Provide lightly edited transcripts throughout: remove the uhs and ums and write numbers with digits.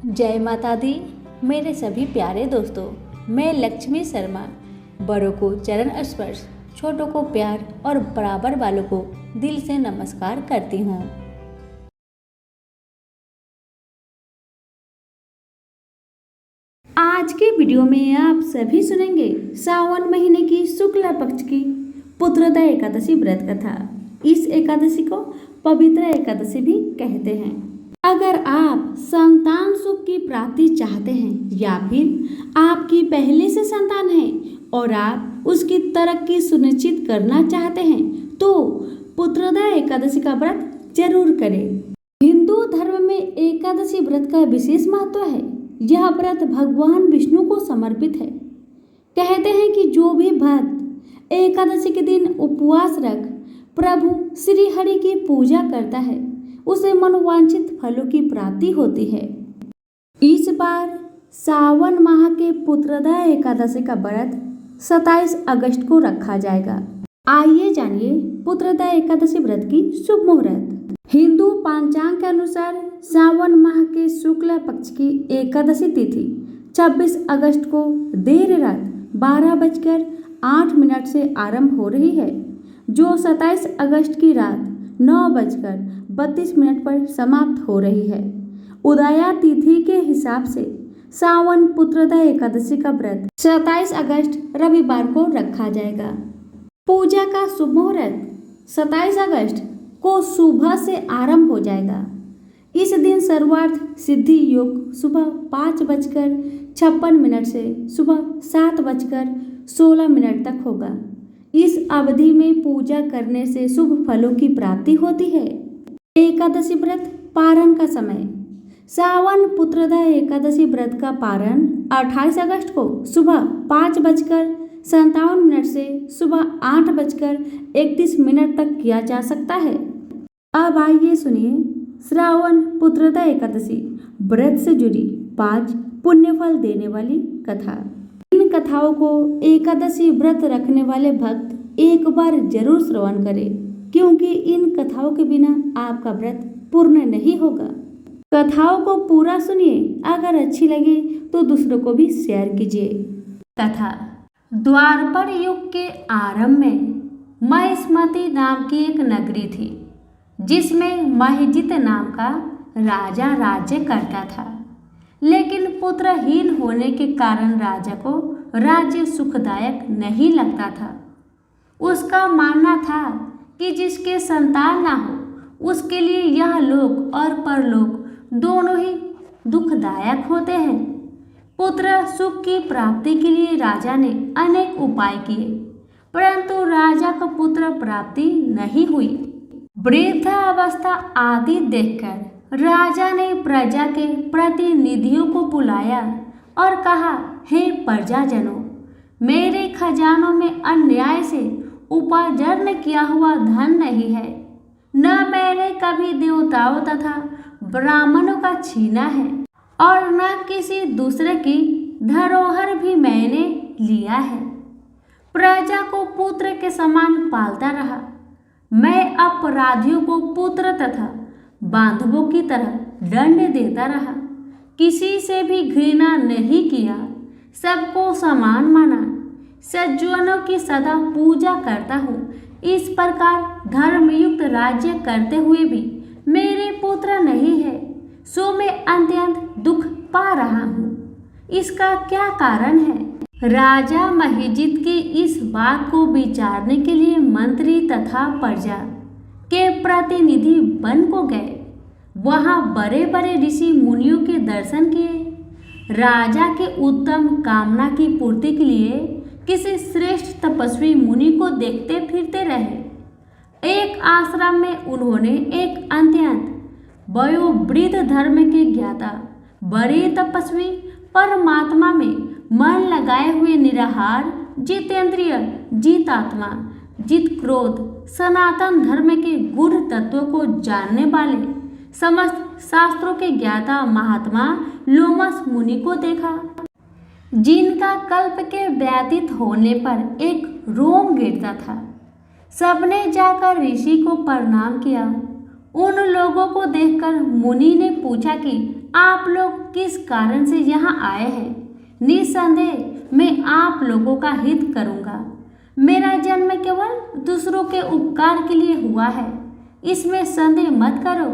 जय माता दी। मेरे सभी प्यारे दोस्तों, मैं लक्ष्मी शर्मा बड़ों को चरण स्पर्श, छोटों को प्यार और बराबर वालों को दिल से नमस्कार करती हूँ। आज के वीडियो में आप सभी सुनेंगे सावन महीने की शुक्ल पक्ष की पुत्रदा एकादशी व्रत कथा। इस एकादशी को पवित्र एकादशी भी कहते हैं। अगर आप संतान सुख की प्राप्ति चाहते हैं या फिर आपकी पहले से संतान है और आप उसकी तरक्की सुनिश्चित करना चाहते हैं तो पुत्रदा एकादशी का व्रत जरूर करें। हिंदू धर्म में एकादशी व्रत का विशेष महत्व है। यह व्रत भगवान विष्णु को समर्पित है। कहते हैं कि जो भी भक्त एकादशी के दिन उपवास रख प्रभु श्री हरि की पूजा करता है उसे मनोवांछित फलों की प्राप्ति होती है। इस बार सावन माह के पुत्रदा एकादशी का व्रत 27 अगस्त को रखा जाएगा। आइए जानिए पुत्रदा एकादशी व्रत की शुभ मुहूर्त। हिंदू पंचांग के अनुसार सावन माह के शुक्ल पक्ष की एकादशी तिथि 26 अगस्त को देर रात 12:08 से आरंभ हो रही है, जो 27 अगस्त की रात 9:32 पर समाप्त हो रही है। उदया तिथि के हिसाब से सावन पुत्रदा एकादशी का व्रत 27 अगस्त रविवार को रखा जाएगा। पूजा का शुभ मुहूर्त 27 अगस्त को सुबह से आरंभ हो जाएगा। इस दिन सर्वार्थ सिद्धि योग सुबह 5:56 से सुबह 7:16 तक होगा। इस अवधि में पूजा करने से शुभ फलों की प्राप्ति होती है। एकादशी व्रत पारण का समय। सावन पुत्रदा एकादशी व्रत का पारण 28 अगस्त को सुबह 5:57 से सुबह 8:31 तक किया जा सकता है। अब आइए सुनिए श्रावण पुत्रदा एकादशी व्रत से जुड़ी 5 पुण्य फल देने वाली कथा। इन कथाओं को एकादशी व्रत रखने वाले भक्त एक बार जरूर श्रवण करें, क्योंकि इन कथाओं के बिना आपका व्रत पूर्ण नहीं होगा। कथाओं को पूरा सुनिए। अगर अच्छी लगे तो दूसरों को भी शेयर कीजिए। कथा। द्वापर युग के आरंभ में महिष्मती नाम की एक नगरी थी, जिसमें महिजित नाम का राजा राज्य करता था। लेकिन पुत्रहीन होने के कारण राजा को राज्य सुखदायक नहीं लगता था। उसका मानना था कि जिसके संतान ना हो उसके लिए यह लोक और परलोक दोनों ही दुखदायक होते हैं। पुत्र सुख की प्राप्ति के लिए राजा ने अनेक उपाय किए, परंतु राजा को पुत्र प्राप्ति नहीं हुई। वृद्धावस्था आदि देखकर राजा ने प्रजा के प्रतिनिधियों को बुलाया और कहा, हे प्रजाजनों, मेरे खजानों में अन्याय से उपार्जन किया हुआ धन नहीं है। न मैंने कभी देवताओं तथा ब्राह्मणों का छीना है और न किसी दूसरे की धरोहर भी मैंने लिया है। प्रजा को पुत्र के समान पालता रहा। मैं अपराधियों को पुत्र तथा बांधवों की तरह दंड देता रहा। किसी से भी घृणा नहीं किया, सबको समान माना, सज्जनों की सदा पूजा करता हूँ। इस प्रकार धर्मयुक्त राज्य करते हुए भी मेरे पुत्र नहीं है, सो मैं अत्यंत दुख पा रहा हूँ। इसका क्या कारण है? राजा महिजित की इस बात को विचारने के लिए मंत्री तथा प्रजा के प्रतिनिधि वन को गए। वहां बड़े बड़े ऋषि मुनियों के दर्शन किए। राजा के उत्तम कामना की पूर्ति के लिए किसी श्रेष्ठ तपस्वी मुनि को देखते फिरते रहे। एक आश्रम में उन्होंने एक अत्यंत वयोवृद्ध धर्म के ज्ञाता, बड़े तपस्वी, परमात्मा में मन लगाए हुए निराहार, जितेंद्रिय, जितात्मा, जित क्रोध, सनातन धर्म के गूढ़ तत्वों को जानने वाले, समस्त शास्त्रों के ज्ञाता महात्मा लोमस मुनि को देखा, जिनका कल्प के व्यतीत होने पर एक रोम गिरता था। सबने जाकर ऋषि को प्रणाम किया। उन लोगों को देखकर मुनि ने पूछा कि आप लोग किस कारण से यहाँ आए हैं। निस्संदेह मैं आप लोगों का हित करूँगा। मेरा जन्म केवल दूसरों के उपकार के लिए हुआ है, इसमें संदेह मत करो।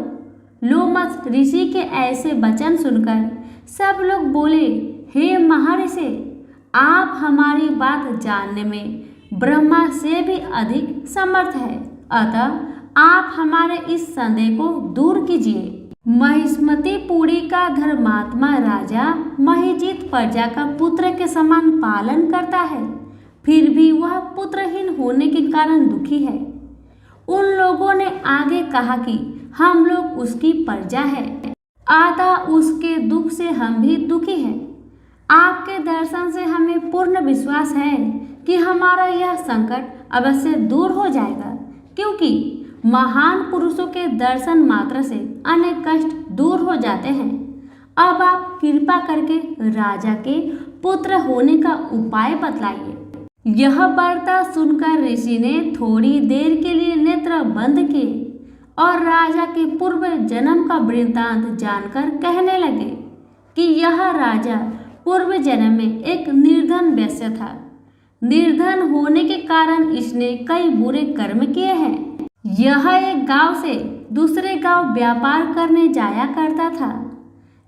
लोमस ऋषि के ऐसे वचन सुनकर सब लोग बोले, हे महर्षि, आप हमारी बात जानने में ब्रह्मा से भी अधिक समर्थ है, अतः आप हमारे इस संदेह को दूर कीजिए। महिष्मतिपुरी का धर्मात्मा राजा महिजीत प्रजा का पुत्र के समान पालन करता है, फिर भी वह पुत्रहीन होने के कारण दुखी है। उन लोगों ने आगे कहा कि हम लोग उसकी प्रजा है, अतः उसके दुख से हम भी दुखी हैं। आपके दर्शन से हमें पूर्ण विश्वास है कि हमारा यह संकट अवश्य दूर हो जाएगा, क्योंकि महान पुरुषों के दर्शन मात्र से अनेक कष्ट दूर हो जाते हैं। अब आप कृपा करके राजा के पुत्र होने का उपाय बतलाइए। यह वार्ता सुनकर ऋषि ने थोड़ी देर के लिए नेत्र बंद किए और राजा के पूर्व जन्म का वृत्तांत जानकर कहने लगे कि यह राजा पूर्व जन्म में एक निर्धन वैश्य था। निर्धन होने के कारण इसने कई बुरे कर्म किए हैं। यह एक गांव से दूसरे गांव व्यापार करने जाया करता था।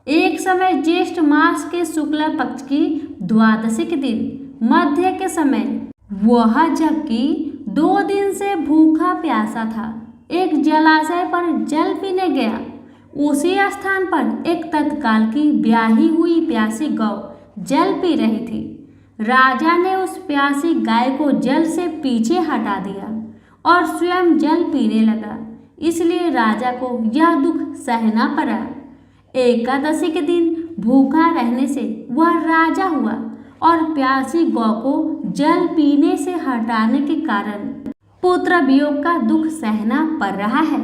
एक समय ज्येष्ठ मास के शुक्ल पक्ष की द्वादशी के दिन मध्य के समय वह, जबकि 2 दिन से भूखा प्यासा था, एक जलाशय पर जल पीने गया। उसी स्थान पर एक तत्काल की ब्याही हुई प्यासी गौ जल पी रही थी। राजा ने उस प्यासी गाय को जल से पीछे हटा दिया और स्वयं जल पीने लगा, इसलिए राजा को यह दुख सहना पड़ा। एकादशी के दिन भूखा रहने से वह राजा हुआ और प्यासी गौ को जल पीने से हटाने के कारण पुत्र वियोग का दुख सहना पड़ रहा है।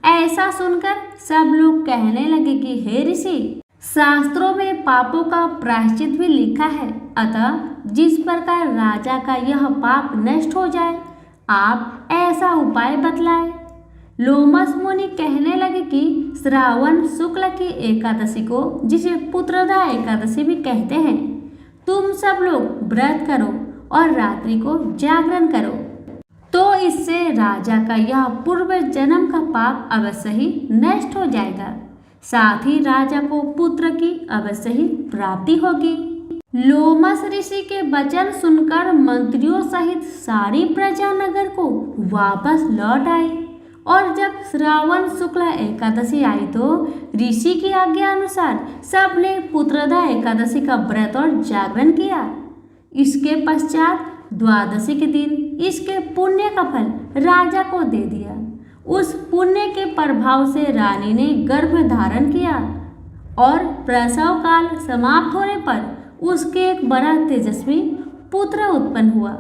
ऐसा सुनकर सब लोग कहने लगे कि हे ऋषि, शास्त्रों में पापों का प्रायश्चित भी लिखा है, अतः जिस प्रकार राजा का यह पाप नष्ट हो जाए, आप ऐसा उपाय बतलाए। लोमस मुनि कहने लगे कि श्रावण शुक्ल की एकादशी को, जिसे पुत्रदा एकादशी भी कहते हैं, तुम सब लोग व्रत करो और रात्रि को जागरण करो, तो इससे राजा का यह पूर्व जन्म का पाप अवश्य ही नष्ट हो जाएगा, साथ ही राजा को पुत्र की अवश्य ही प्राप्ति होगी। लोमस ऋषि के वचन सुनकर मंत्रियों सहित सारी प्रजा नगर को वापस लौट आई और जब श्रावण शुक्ल एकादशी आई तो ऋषि की आज्ञा अनुसार सबने पुत्रदा एकादशी का व्रत और जागरण किया। इसके पश्चात द्वादशी के दिन इसके पुण्य का फल राजा को दे दिया। उस पुण्य के प्रभाव से रानी ने गर्भ धारण किया और प्रसव काल समाप्त होने पर उसके एक बड़ा तेजस्वी पुत्र उत्पन्न हुआ।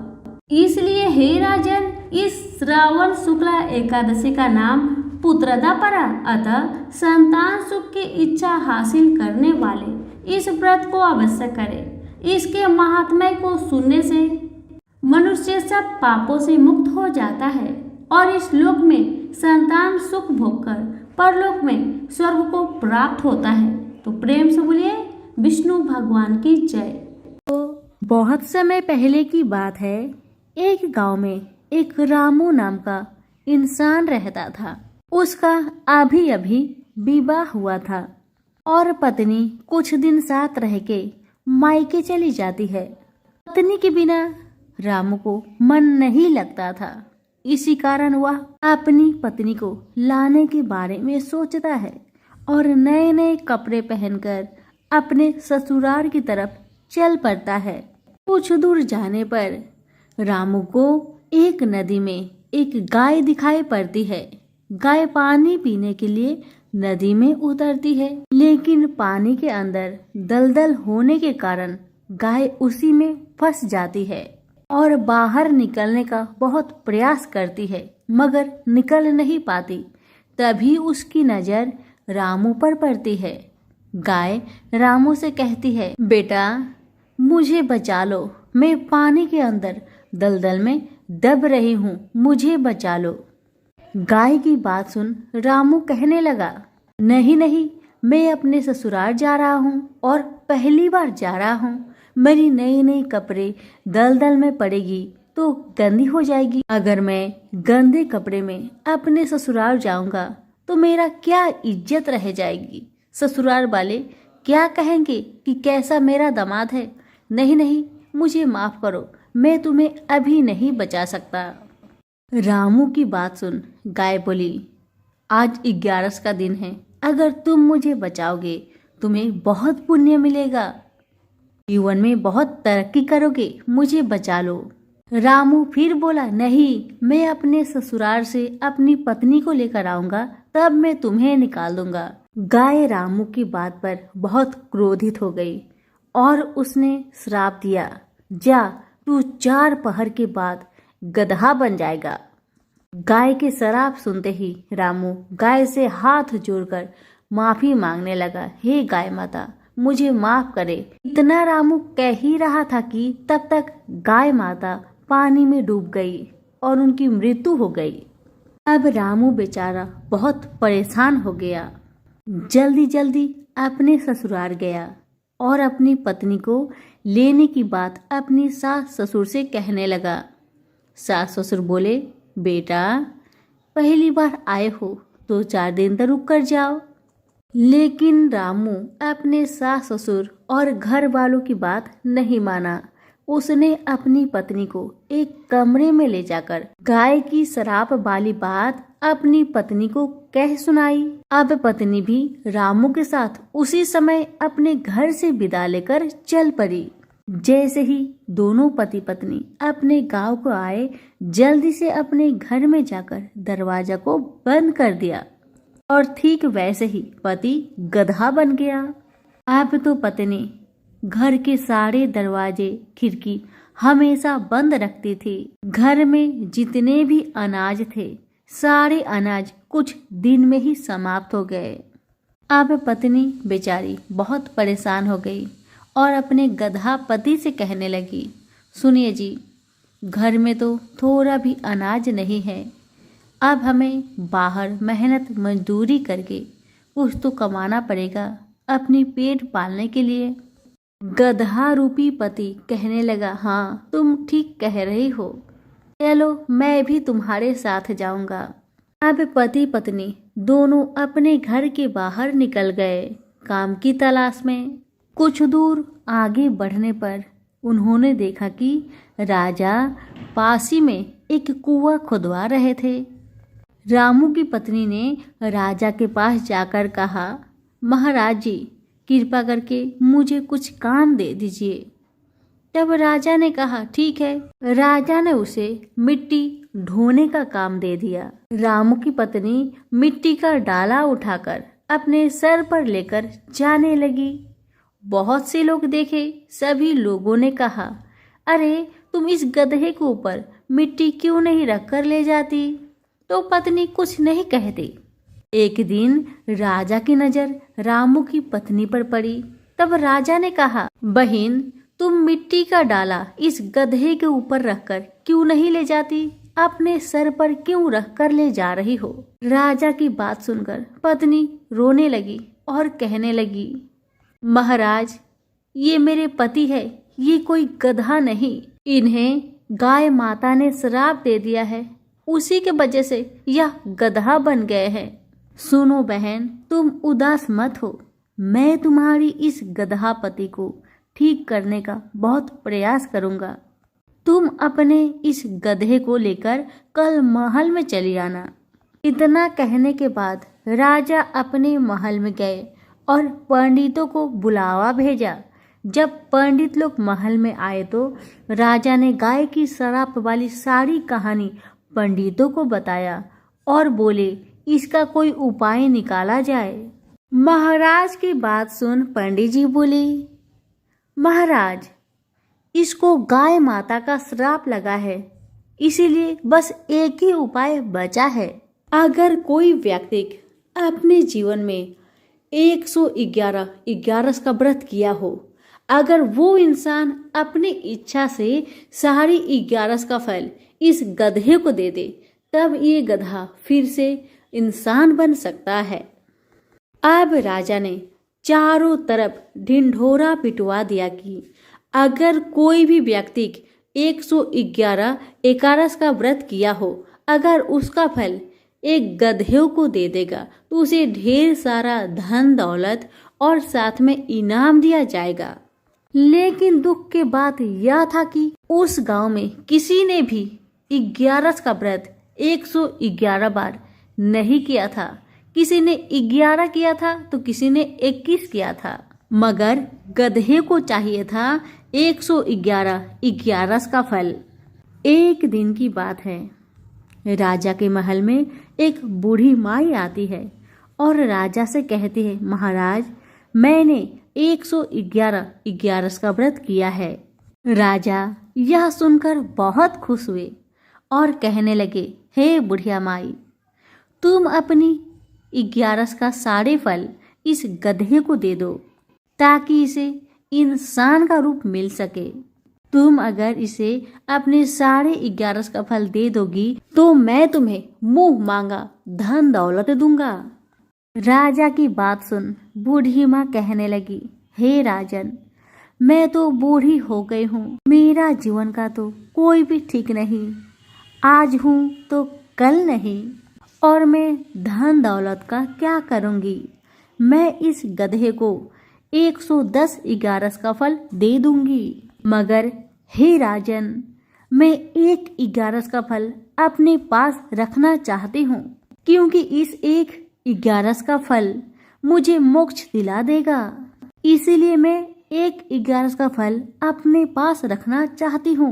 इसलिए हे राजन, इस श्रावण शुक्ल एकादशी का नाम पुत्रदा पड़ा। अतः संतान सुख की इच्छा हासिल करने वाले इस व्रत को अवश्य करें। इसके महात्म्य को सुनने से मनुष्य सब पापों से मुक्त हो जाता है और इस लोक में संतान सुख भोगकर परलोक में स्वर्ग को प्राप्त होता है। तो प्रेम से बोलिए विष्णु भगवान की जय। तो बहुत समय पहले की बात है। एक गांव में एक रामू नाम का इंसान रहता था। उसका अभी अभी विवाह हुआ था और पत्नी कुछ दिन साथ रह के मायके चली जाती है। पत्नी के बिना रामू को मन नहीं लगता था। इसी कारण वह अपनी पत्नी को लाने के बारे में सोचता है और नए नए कपड़े पहनकर अपने ससुराल की तरफ चल पड़ता है। कुछ दूर जाने पर रामू को एक नदी में एक गाय दिखाई पड़ती है। गाय पानी पीने के लिए नदी में उतरती है, लेकिन पानी के अंदर दलदल होने के कारण गाय उसी में फंस जाती है और बाहर निकलने का बहुत प्रयास करती है, मगर निकल नहीं पाती। तभी उसकी नजर रामू पर पड़ती है। गाय रामू से कहती है, बेटा मुझे बचा लो, मैं पानी के अंदर दलदल में दब रही हूँ, मुझे बचा लो। गाय की बात सुन रामू कहने लगा, नहीं नहीं, मैं अपने ससुराल जा रहा हूँ और पहली बार जा रहा हूँ। मेरी नई नई कपड़े दलदल में पड़ेगी तो गंदी हो जाएगी। अगर मैं गंदे कपड़े में अपने ससुराल जाऊंगा तो मेरा क्या इज्जत रह जाएगी। ससुराल वाले क्या कहेंगे कि कैसा मेरा दामाद है। नहीं नहीं, मुझे माफ करो, मैं तुम्हें अभी नहीं बचा सकता। रामू की बात सुन गाय बोली, आज 11 का दिन है, अगर तुम मुझे बचाओगे तुम्हें बहुत पुण्य मिलेगा, जीवन में बहुत तरक्की करोगे, मुझे बचा लो। रामू फिर बोला, नहीं, मैं अपने ससुराल से अपनी पत्नी को लेकर आऊंगा, तब मैं तुम्हें निकाल दूंगा। गाय रामू की बात पर बहुत क्रोधित हो गई और उसने श्राप दिया, जा तू 4 पहर के बाद गधा बन जाएगा। गाय के श्राप सुनते ही रामू गाय से हाथ जोड़कर माफी मांगने लगा, हे गाय माता, मुझे माफ करे। इतना रामू कह ही रहा था कि तब तक गाय माता पानी में डूब गई और उनकी मृत्यु हो गई। अब रामू बेचारा बहुत परेशान हो गया, जल्दी जल्दी अपने ससुराल गया और अपनी पत्नी को लेने की बात अपनी सास ससुर से कहने लगा। सास ससुर बोले, बेटा पहली बार आए हो तो 4 दिन तक रुक कर जाओ। लेकिन रामू अपने सास ससुर और घर वालों की बात नहीं माना। उसने अपनी पत्नी को एक कमरे में ले जाकर गाय की श्राप वाली बात अपनी पत्नी को कह सुनाई। अब पत्नी भी रामू के साथ उसी समय अपने घर से विदा लेकर चल पड़ी। जैसे ही दोनों पति पत्नी अपने गांव को आए, जल्दी से अपने घर में जाकर दरवाजा को बंद कर दिया और ठीक वैसे ही पति गधा बन गया। अब तो पत्नी घर के सारे दरवाजे खिड़की हमेशा बंद रखती थी। घर में जितने भी अनाज थे, सारे अनाज कुछ दिन में ही समाप्त हो गए। अब पत्नी बेचारी बहुत परेशान हो गई और अपने गधा पति से कहने लगी, सुनिए जी, घर में तो थोड़ा भी अनाज नहीं है, अब हमें बाहर मेहनत मजदूरी करके कुछ तो कमाना पड़ेगा अपनी पेट पालने के लिए। गधा रूपी पति कहने लगा, हाँ तुम ठीक कह रही हो, चलो मैं भी तुम्हारे साथ जाऊंगा। अब पति पत्नी दोनों अपने घर के बाहर निकल गए काम की तलाश में। कुछ दूर आगे बढ़ने पर उन्होंने देखा कि राजा पासी में एक कुआं खुदवा रहे थे। रामू की पत्नी ने राजा के पास जाकर कहा, महाराज जी, कृपा करके मुझे कुछ काम दे दीजिए। तब राजा ने कहा, ठीक है। राजा ने उसे मिट्टी ढोने का काम दे दिया। रामू की पत्नी मिट्टी का डाला उठाकर अपने सर पर लेकर जाने लगी। बहुत से लोग देखे, सभी लोगों ने कहा, अरे तुम इस गधे के ऊपर मिट्टी क्यों नहीं रखकर ले जाती? तो पत्नी कुछ नहीं कहती। एक दिन राजा की नजर रामू की पत्नी पर पड़ी। तब राजा ने कहा, बहन, तुम मिट्टी का डाला इस गधे के ऊपर रखकर क्यों नहीं ले जाती? अपने सर पर क्यों रखकर ले जा रही हो? राजा की बात सुनकर पत्नी रोने लगी और कहने लगी, महाराज, ये मेरे पति है, ये कोई गधा नहीं। इन्हें गाय माता ने श्राप दे दिया है, उसी के वजह से यह गधा बन गए हैं। सुनो बहन, तुम उदास मत हो, मैं तुम्हारी इस गधा पति को ठीक करने का बहुत प्रयास करूंगा। तुम अपने इस गधे को लेकर कल महल में चली आना। इतना कहने के बाद राजा अपने महल में गए और पंडितों को बुलावा भेजा। जब पंडित लोग महल में आए तो राजा ने गाय की श्राप वाली सारी कहानी पंडितों को बताया और बोले, इसका कोई उपाय निकाला जाए। महाराज की बात सुन पंडित जी बोले, महाराज, इसको गाय माता का श्राप लगा है, इसीलिए बस एक ही उपाय बचा है। अगर कोई व्यक्ति अपने जीवन में 111 का व्रत किया हो, अगर वो इंसान अपनी इच्छा से सारी 11 का फल इस गधे को दे दे, तब ये गधा फिर से इंसान बन सकता है। अब राजा ने चारों तरफ ढिंढोरा पिटवा दिया कि अगर कोई भी व्यक्ति 111 एकादश का व्रत किया हो, अगर उसका फल एक गधे को दे देगा तो उसे ढेर सारा धन दौलत और साथ में इनाम दिया जाएगा। लेकिन दुख की बात यह था कि उस गांव में किसी ने भी 11 का व्रत 111 बार नहीं किया था। किसी ने 11 किया था तो किसी ने 21 किया था, मगर गधे को चाहिए था 111 11 का फल। एक दिन की बात है, राजा के महल में एक बूढ़ी माई आती है और राजा से कहती है, महाराज मैंने 111 11 का व्रत किया है। राजा यह सुनकर बहुत खुश हुए और कहने लगे, हे बुढ़िया माई, तुम अपनी 11 का सारे फल इस गधे को दे दो ताकि इसे इंसान का रूप मिल सके। तुम अगर इसे अपने सारे 11 का फल दे दोगी तो मैं तुम्हें मुंह मांगा धन दौलत दूंगा। राजा की बात सुन बूढ़ी माँ कहने लगी, हे राजन, मैं तो बूढ़ी हो गई हूँ, मेरा जीवन का तो कोई भी ठीक नहीं, आज हूँ तो कल नहीं, और मैं धन दौलत का क्या करूँगी। मैं इस गधे को 110 11 का फल दे दूंगी, मगर हे राजन, मैं एक 11 का फल अपने पास रखना चाहती हूँ, क्योंकि इस एक 11 का फल मुझे मोक्ष दिला देगा। इसीलिए मैं एक 11 का फल अपने पास रखना चाहती हूँ।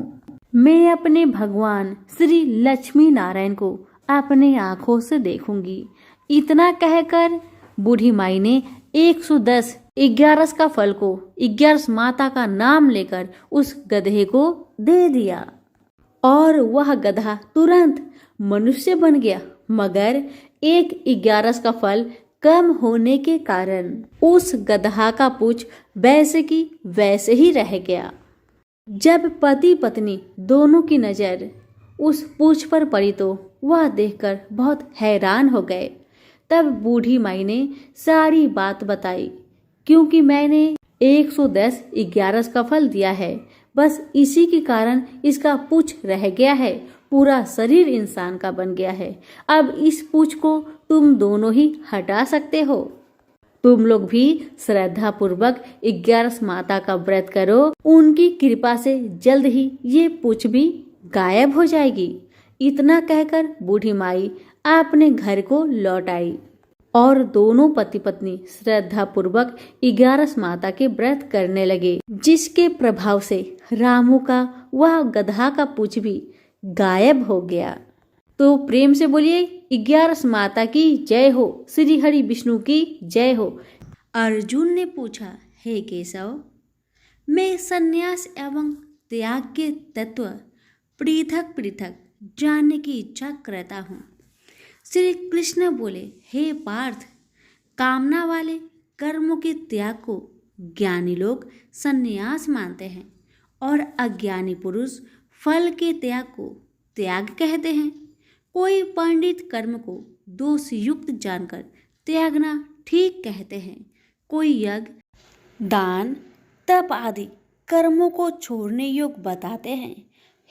मैं अपने भगवान श्री लक्ष्मी नारायण को अपने आंखों से देखूंगी। इतना कहकर बूढ़ी माई ने 110 11 का फल को 11 माता का नाम लेकर उस गधे को दे दिया और वह गधा तुरंत मनुष्य बन गया, मगर एक 11 का फल कम होने के कारण उस गधा का पूंछ वैसे की वैसे ही रह गया। जब पति पत्नी दोनों की नजर उस पूंछ पर पड़ी तो वह देखकर बहुत हैरान हो गए। तब बूढ़ी माई ने सारी बात बताई, क्योंकि मैंने 110 11 का फल दिया है, बस इसी के कारण इसका पूंछ रह गया है, पूरा शरीर इंसान का बन गया है। अब इस पूंछ को तुम दोनों ही हटा सकते हो। तुम लोग भी श्रद्धा पूर्वक 11 माता का व्रत करो, उनकी कृपा से जल्द ही ये पूंछ भी गायब हो जाएगी। इतना कहकर बूढ़ी माई अपने घर को लौट आई और दोनों पति पत्नी श्रद्धा पूर्वक 11 माता के व्रत करने लगे, जिसके प्रभाव से रामू का वह गधा का पूंछ भी गायब हो गया। तो प्रेम से बोलिए 11 माता की जय हो, श्री हरि विष्णु की जय हो। अर्जुन ने पूछा, हे केशव, मैं संन्यास एवं त्याग के तत्व पृथक पृथक जानने की इच्छा करता हूँ। श्री कृष्ण बोले, हे पार्थ, कामना वाले कर्मों के त्याग को ज्ञानी लोग संन्यास मानते हैं और अज्ञानी पुरुष फल के त्याग को त्याग कहते हैं। कोई पंडित कर्म को दोष युक्त जानकर त्यागना ठीक कहते हैं, कोई यज्ञ, दान, तप आदि कर्मों को छोड़ने योग्य बताते हैं।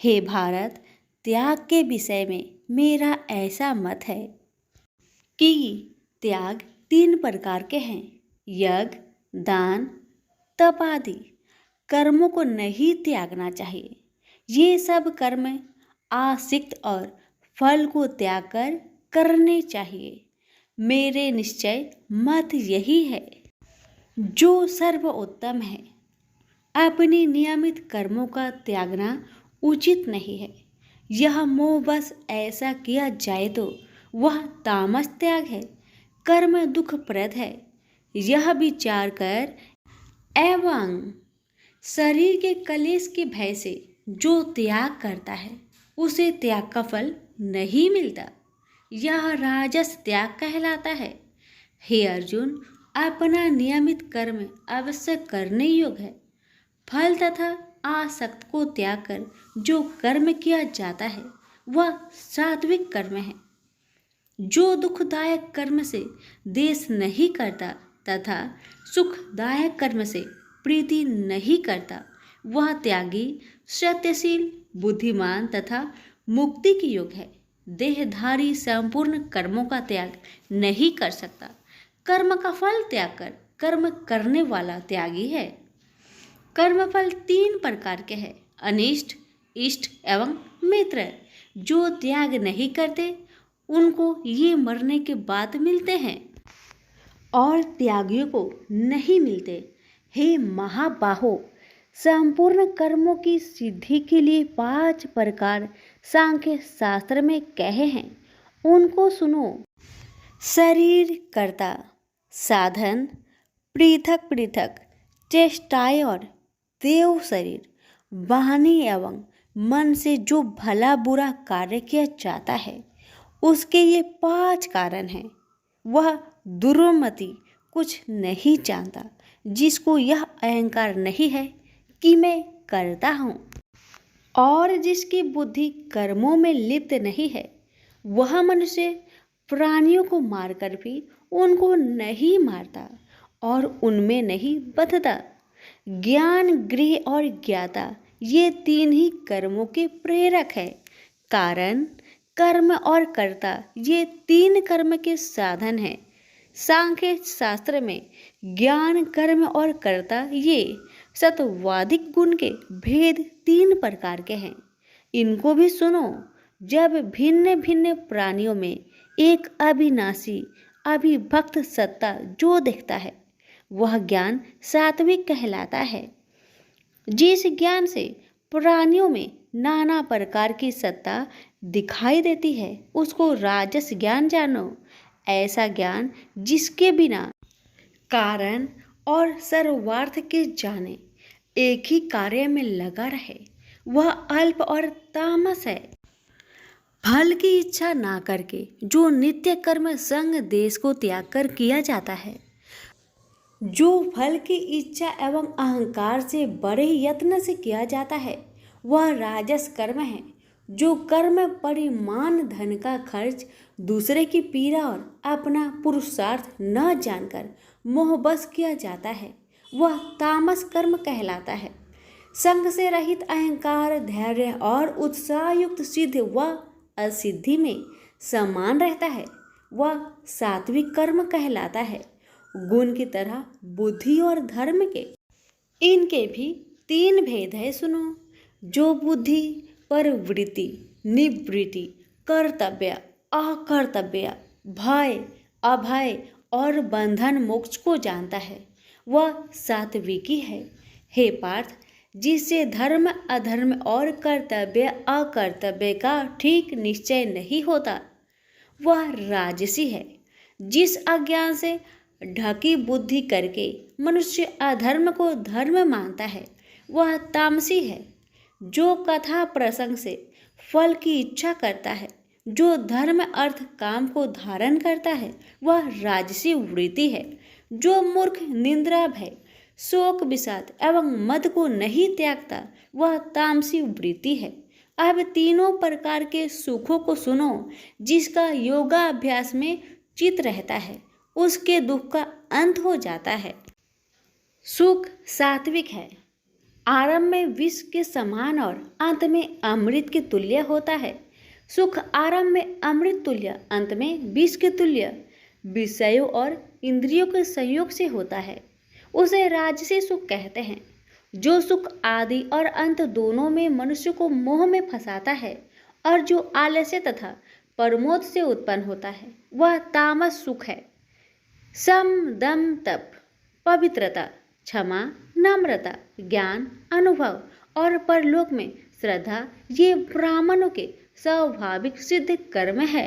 हे भारत, त्याग के विषय में मेरा ऐसा मत है कि त्याग 3 प्रकार के हैं। यज्ञ, दान, तप आदि कर्मों को नहीं त्यागना चाहिए। ये सब कर्म आसक्त और फल को त्याग कर करने चाहिए। मेरे निश्चय मत यही है जो सर्वोत्तम है। अपने नियमित कर्मों का त्यागना उचित नहीं है। यह मोह बस ऐसा किया जाए तो वह तामस त्याग है, कर्म दुखप्रद है। यह विचार कर एवं शरीर के कलेश के भय से जो त्याग करता है उसे त्याग का फल नहीं मिलता। यह राजस त्याग कहलाता है। हे अर्जुन, अपना नियमित कर्म अवश्य करने योग्य है। फल तथा आसक्त को त्याग कर जो कर्म किया जाता है वह सात्विक कर्म है। जो दुखदायक कर्म से देश नहीं करता तथा सुखदायक कर्म से प्रीति नहीं करता, वह त्यागी, सत्यशील, बुद्धिमान तथा मुक्ति की योग है। देहधारी संपूर्ण कर्मों का त्याग नहीं कर सकता। कर्म का फल त्याग कर कर्म करने वाला त्यागी है। कर्मफल 3 प्रकार के हैं, अनिष्ट, इष्ट एवं मित्र। जो त्याग नहीं करते उनको ये मरने के बाद मिलते हैं और त्यागियों को नहीं मिलते। हे महाबाहो, संपूर्ण कर्मों की सिद्धि के लिए 5 प्रकार सांख्य शास्त्र में कहे हैं, उनको सुनो। शरीर कर्ता, साधन, पृथक पृथक चेष्टाएं और देव शरीर, वाणी एवं मन से जो भला बुरा कार्य किया जाता है, उसके ये 5 कारण हैं। वह दुर्मति कुछ नहीं जानता जिसको यह अहंकार नहीं है कि मैं करता हूँ, और जिसकी बुद्धि कर्मों में लिप्त नहीं है, वह मनुष्य प्राणियों को मारकर भी उनको नहीं मारता और उनमें नहीं बंधता। ज्ञान, गृह और ज्ञाता ये 3 ही कर्मों के प्रेरक है। कारण, कर्म और कर्ता ये 3 कर्म के साधन हैं। सांख्य शास्त्र में ज्ञान, कर्म और कर्ता ये सत्वादिक गुण के भेद 3 प्रकार के हैं, इनको भी सुनो। जब भिन्न भिन्न प्राणियों में एक अविनाशी अविभक्त सत्ता जो दिखता है, वह ज्ञान सात्विक कहलाता है। जिस ज्ञान से प्राणियों में नाना प्रकार की सत्ता दिखाई देती है, उसको राजस ज्ञान जानो। ऐसा ज्ञान जिसके बिना कारण और सर्वार्थ के जाने एक ही कार्य में लगा रहे, वह अल्प और तामस है। फल की इच्छा ना करके जो नित्य कर्म संग देश को त्याग कर किया जाता है, जो फल की इच्छा एवं अहंकार से बड़े यत्न से किया जाता है, वह राजस कर्म है। जो कर्म परिमाण धन का खर्च दूसरे की पीड़ा और अपना पुरुषार्थ न जानकर मोहबस किया जाता है, वह तामस कर्म कहलाता है। संग से रहित अहंकार, धैर्य और उत्साह युक्त सिद्ध व असिद्धि में समान रहता है, वह सात्विक कर्म कहलाता है। गुण की तरह बुद्धि और धर्म के इनके भी 3 भेद है, सुनो। जो बुद्धि प्रवृत्ति, निवृत्ति, कर्तव्य, अकर्तव्य, भय, अभय और बंधन मोक्ष को जानता है, वह सात्विकी है। हे पार्थ, जिससे धर्म अधर्म और कर्तव्य अकर्तव्य का ठीक निश्चय नहीं होता, वह राजसी है। जिस अज्ञान से ढकी बुद्धि करके मनुष्य अधर्म को धर्म मानता है, वह तामसी है। जो कथा प्रसंग से फल की इच्छा करता है, जो धर्म अर्थ काम को धारण करता है, वह राजसी वृत्ति है। जो मूर्ख, निंद्रा, भय, शोक, विषाद एवं मद को नहीं त्यागता, वह तामसी वृत्ति है। अब 3 प्रकार के सुखों को सुनो। जिसका योगाभ्यास में चित रहता है, उसके दुख का अंत हो जाता है। सुख सात्विक है, आरंभ में विष के समान और अंत में अमृत के तुल्य होता है। सुख आरंभ में अमृत तुल्य, अंत में विष के तुल्य विषयों और इंद्रियों के संयोग से होता है, उसे राजसी सुख कहते हैं। जो सुख आदि और अंत दोनों में मनुष्य को मोह में फंसाता है और जो आलस्य तथा प्रमोद से उत्पन्न होता है, वह तामस सुख है। सम, दम, तप, पवित्रता, क्षमा, नम्रता, ज्ञान, अनुभव और परलोक में श्रद्धा ये ब्राह्मणों के स्वाभाविक सिद्ध कर्म है।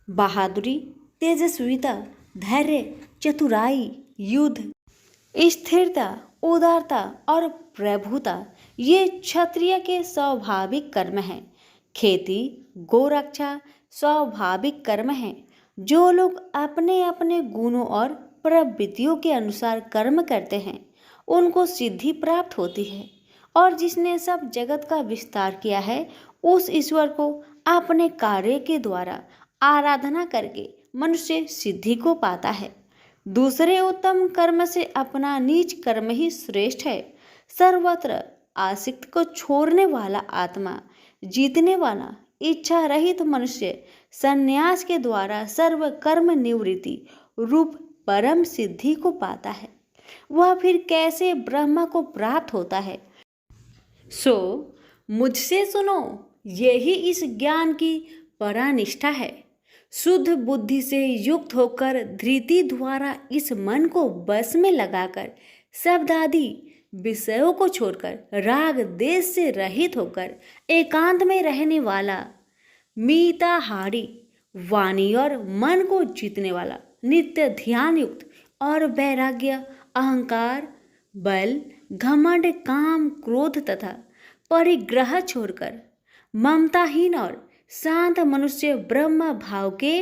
बहादुरी, तेजस्विता, धैर्य, चतुराई, युद्ध, स्थिरता, उदारता और प्रभुता ये क्षत्रिय के स्वाभाविक कर्म हैं। खेती, गोरक्षा स्वाभाविक कर्म है। जो लोग अपने अपने गुणों और प्रवृत्तियों के अनुसार कर्म करते हैं, उनको सिद्धि प्राप्त होती है। और जिसने सब जगत का विस्तार किया है, उस ईश्वर को अपने कार्य के द्वारा आराधना करके मनुष्य सिद्धि को पाता है। दूसरे उत्तम कर्म से अपना नीच कर्म ही श्रेष्ठ है। सर्वत्र आसक्त को छोड़ने वाला आत्मा जीतने वाला इच्छा रहित मनुष्य संन्यास के द्वारा सर्व कर्म निवृत्ति रूप परम सिद्धि को पाता है। वह फिर कैसे ब्रह्म को प्राप्त होता है? सो मुझसे सुनो, यही इस ज्ञान की परानिष्ठा है। शुद्ध बुद्धि से युक्त होकर धृति द्वारा इस मन को बस में लगाकर शब्द आदि विषयों को छोड़कर राग देश से रहित होकर एकांत में रहने वाला मीताहारी वाणी और मन को जीतने वाला नित्य ध्यान युक्त और वैराग्य अहंकार बल घमंड काम क्रोध तथा परिग्रह छोड़कर ममताहीन और शांत मनुष्य ब्रह्म भाव के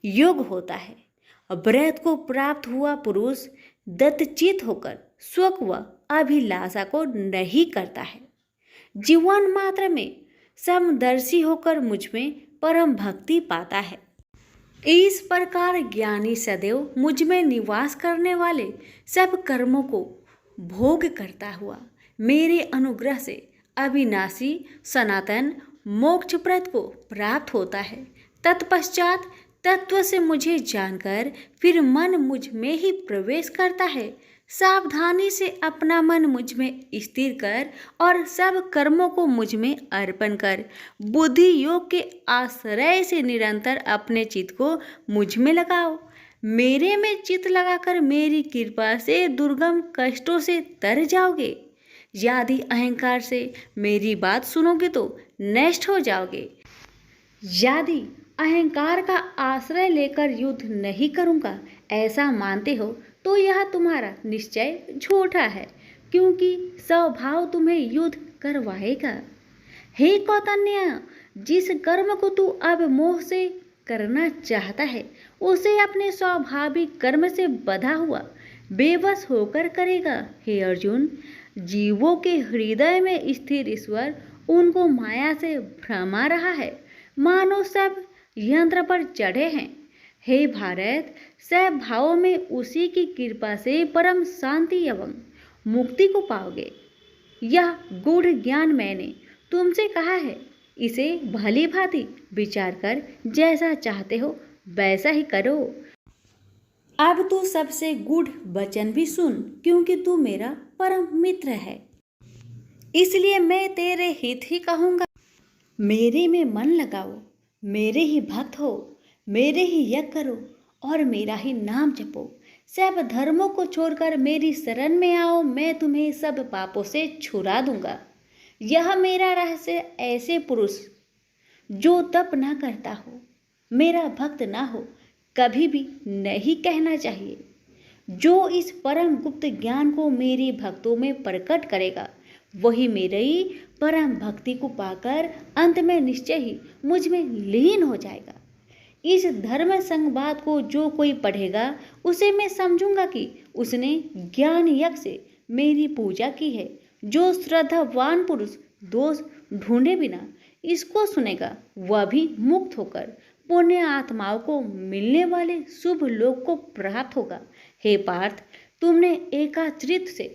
योग होता है। ब्रह्म को प्राप्त हुआ पुरुष दत्तचित होकर सुख व अभिलाषा को नहीं करता है। जीवन मात्र में समदर्शी होकर मुझ में परम भक्ति पाता है। इस प्रकार ज्ञानी सदैव मुझ में निवास करने वाले सब कर्मों को भोग करता हुआ मेरे अनुग्रह से अविनाशी सनातन मोक्षप्रद को प्राप्त होता है। तत्पश्चात तत्व से मुझे जानकर फिर मन मुझ में ही प्रवेश करता है। सावधानी से अपना मन मुझ में स्थिर कर और सब कर्मों को मुझ में अर्पण कर बुद्धि योग के आश्रय से निरंतर अपने चित्त को मुझ में लगाओ। मेरे में चित्त लगाकर मेरी कृपा से दुर्गम कष्टों से तर जाओगे। यदि अहंकार से मेरी बात सुनोगे तो नष्ट हो जाओगे। यदि अहंकार का आश्रय लेकर युद्ध नहीं करूँगा ऐसा मानते हो तो यह तुम्हारा निश्चय झूठा है, क्योंकि स्वभाव तुम्हें युद्ध करवाएगा। हे कौतन्य, जिस कर्म को तू अब मोह से करना चाहता है उसे अपने स्वाभाविक कर्म से बधा हुआ बेबस होकर करेगा। हे अर्जुन, जीवों के हृदय में स्थिर ईश्वर उनको माया से भ्रमा रहा है, मानो सब यंत्र पर चढ़े हैं। हे भारत, सब भावों में उसी की कृपा से परम शांति एवं मुक्ति को पाओगे। यह गूढ़ ज्ञान मैंने तुमसे कहा है, इसे भली भांति विचार कर जैसा चाहते हो वैसा ही करो। अब तू सबसे गूढ़ वचन भी सुन, क्योंकि तू मेरा परम मित्र है, इसलिए मैं तेरे हित ही कहूँगा। मेरे में मन लगाओ, मेरे ही भक्त हो, मेरे ही यज्ञ करो और मेरा ही नाम जपो। सब धर्मों को छोड़कर मेरी शरण में आओ, मैं तुम्हें सब पापों से छुड़ा दूंगा। यह मेरा रहस्य ऐसे पुरुष जो तप न करता हो, मेरा भक्त ना हो, कभी भी नहीं कहना चाहिए। जो इस परम गुप्त ज्ञान को मेरे भक्तों में प्रकट करेगा वही मेरी परम भक्ति को पाकर अंत में निश्चय ही मुझ में लीन हो जाएगा। इस धर्म संवाद को जो कोई पढ़ेगा उसे मैं समझूंगा कि उसने ज्ञान यज्ञ से मेरी पूजा की है। जो श्रद्धावान पुरुष दोष ढूंढे बिना इसको सुनेगा वह भी मुक्त होकर पुण्य आत्माओं को मिलने वाले शुभ लोक को प्राप्त होगा। हे पार्थ, तुमने एकाचित्त से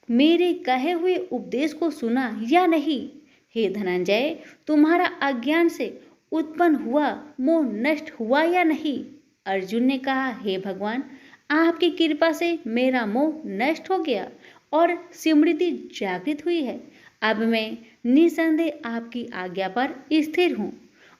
मेरे कहे हुए उपदेश को सुना या नहीं? हे धनंजय, तुम्हारा अज्ञान से उत्पन्न हुआ मोह नष्ट हुआ या नहीं? अर्जुन ने कहा, हे भगवान, आपकी कृपा से मेरा मोह नष्ट हो गया और स्मृति जागृत हुई है। अब मैं निसंदेह आपकी आज्ञा पर स्थिर हूँ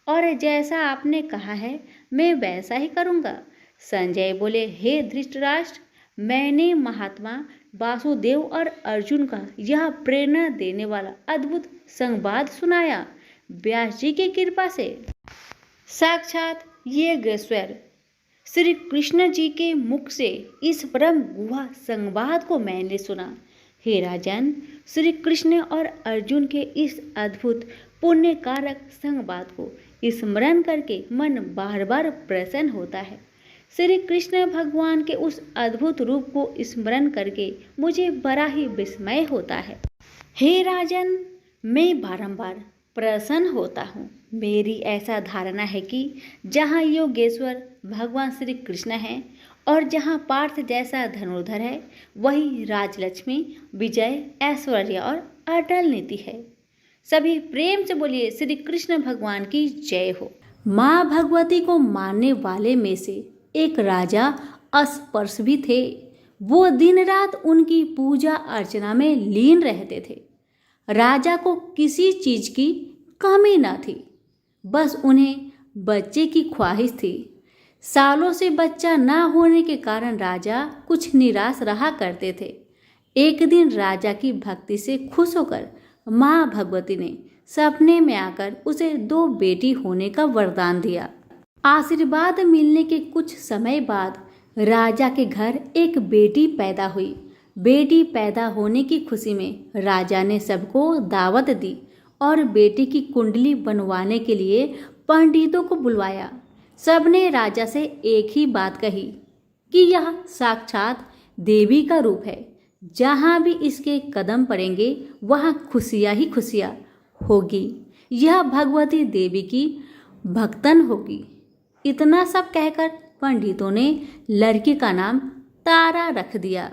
और जैसा आपने कहा है मैं वैसा ही करूँगा। संजय बोले, हे धृतराष्ट्र, मैंने महात्मा वासुदेव और अर्जुन का यह प्रेरणा देने वाला अद्भुत संवाद सुनाया। व्यास जी की कृपा से साक्षात यज्ञेश्वर श्री कृष्ण जी के मुख से इस परम गुहा संवाद को मैंने सुना। हे राजन, श्री कृष्ण और अर्जुन के इस अद्भुत पुण्य कारक संवाद को स्मरण करके मन बार बार प्रसन्न होता है। श्री कृष्ण भगवान के उस अद्भुत रूप को स्मरण करके मुझे बड़ा ही विस्मय होता है। हे राजन, मैं बारंबार प्रसन्न होता हूँ। मेरी ऐसा धारणा है कि जहाँ योगेश्वर भगवान श्री कृष्ण हैं और जहाँ पार्थ जैसा धनुर्धर है, वही राजलक्ष्मी, विजय, ऐश्वर्य और अटल नीति है। सभी प्रेम से बोलिए श्री कृष्ण भगवान की जय हो। माँ भगवती को मानने वाले में से एक राजा अस्पर्श भी थे। वो दिन रात उनकी पूजा अर्चना में लीन रहते थे। राजा को किसी चीज की कमी न थी, बस उन्हें बच्चे की ख्वाहिश थी। सालों से बच्चा न होने के कारण राजा कुछ निराश रहा करते थे। एक दिन राजा की भक्ति से खुश होकर माँ भगवती ने सपने में आकर उसे 2 बेटी होने का वरदान दिया। आशीर्वाद मिलने के कुछ समय बाद राजा के घर एक बेटी पैदा हुई। बेटी पैदा होने की खुशी में राजा ने सबको दावत दी और बेटी की कुंडली बनवाने के लिए पंडितों को बुलवाया। सबने राजा से एक ही बात कही कि यह साक्षात देवी का रूप है। जहाँ भी इसके कदम पड़ेंगे वहाँ खुशियाँ ही खुशियाँ होगी। यह भगवती देवी की भक्तन होगी। इतना सब कहकर पंडितों ने लड़की का नाम तारा रख दिया।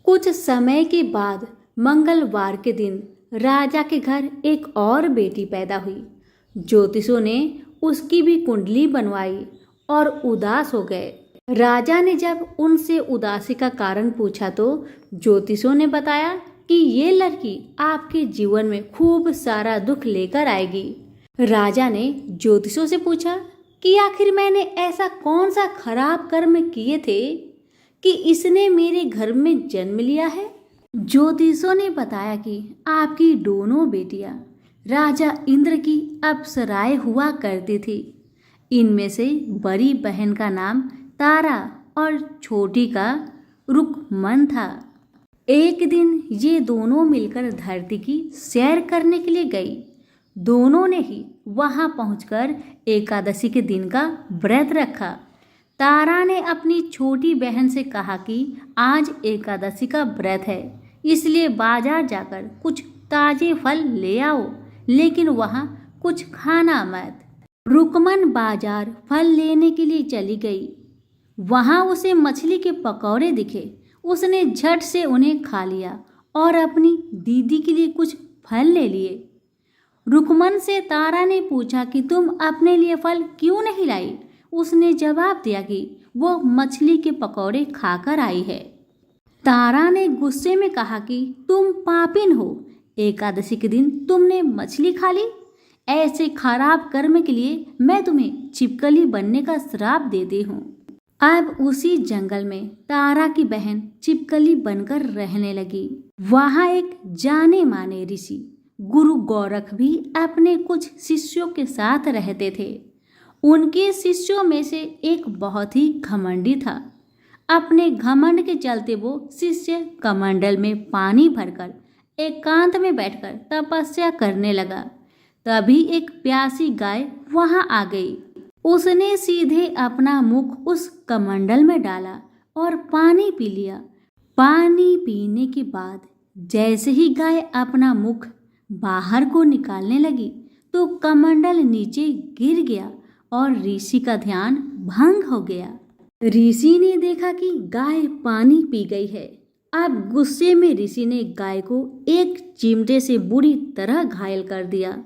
कुछ समय के बाद मंगलवार के दिन राजा के घर एक और बेटी पैदा हुई। ज्योतिषों ने उसकी भी कुंडली बनवाई और उदास हो गए। राजा ने जब उनसे उदासी का कारण पूछा तो ज्योतिषों ने बताया कि ये लड़की आपके जीवन में खूब सारा दुख लेकर आएगी। राजा ने ज्योतिषों से पूछा कि आखिर मैंने ऐसा कौन सा खराब कर्म किए थे कि इसने मेरे घर में जन्म लिया है। ज्योतिषों ने बताया कि आपकी दोनों बेटियां राजा इंद्र की अप्सराएं हुआ करती थी। इनमें से बड़ी बहन का नाम तारा और छोटी का रुकमन था। एक दिन ये दोनों मिलकर धरती की सैर करने के लिए गई। दोनों ने ही वहां पहुंचकर एकादशी के दिन का व्रत रखा। तारा ने अपनी छोटी बहन से कहा कि आज एकादशी का व्रत है, इसलिए बाजार जाकर कुछ ताजे फल ले आओ, लेकिन वहां कुछ खाना मत। रुकमन बाजार फल लेने के लिए चली गई। वहां उसे मछली के पकौड़े दिखे। उसने झट से उन्हें खा लिया और अपनी दीदी के लिए कुछ फल ले लिए। रुकमन से तारा ने पूछा कि तुम अपने लिए फल क्यों नहीं लाई। उसने जवाब दिया कि वो मछली के पकौड़े खाकर आई है। तारा ने गुस्से में कहा कि तुम पापिन हो, एकादशी के दिन तुमने मछली खा ली। ऐसे खराब कर्म के लिए मैं तुम्हें छिपकली बनने का श्राप देती हूँ। अब उसी जंगल में तारा की बहन छिपकली बनकर रहने लगी। वहाँ एक जाने माने ऋषि गुरु गोरख भी अपने कुछ शिष्यों के साथ रहते थे। उनके शिष्यों में से एक बहुत ही घमंडी था। अपने घमंड के चलते वो शिष्य कमंडल में पानी भरकर एकांत में बैठकर तपस्या करने लगा। तभी एक प्यासी गाय वहां आ गई। उसने सीधे अपना मुख उस कमंडल में डाला और पानी पी लिया। पानी पीने के बाद जैसे ही गाय अपना मुख बाहर को निकालने लगी तो कमंडल नीचे गिर गया और ऋषि का ध्यान भंग हो गया। ऋषि ने देखा कि गाय पानी पी गई है। अब गुस्से में ऋषि ने गाय को एक चिमटे से बुरी तरह घायल कर दिया।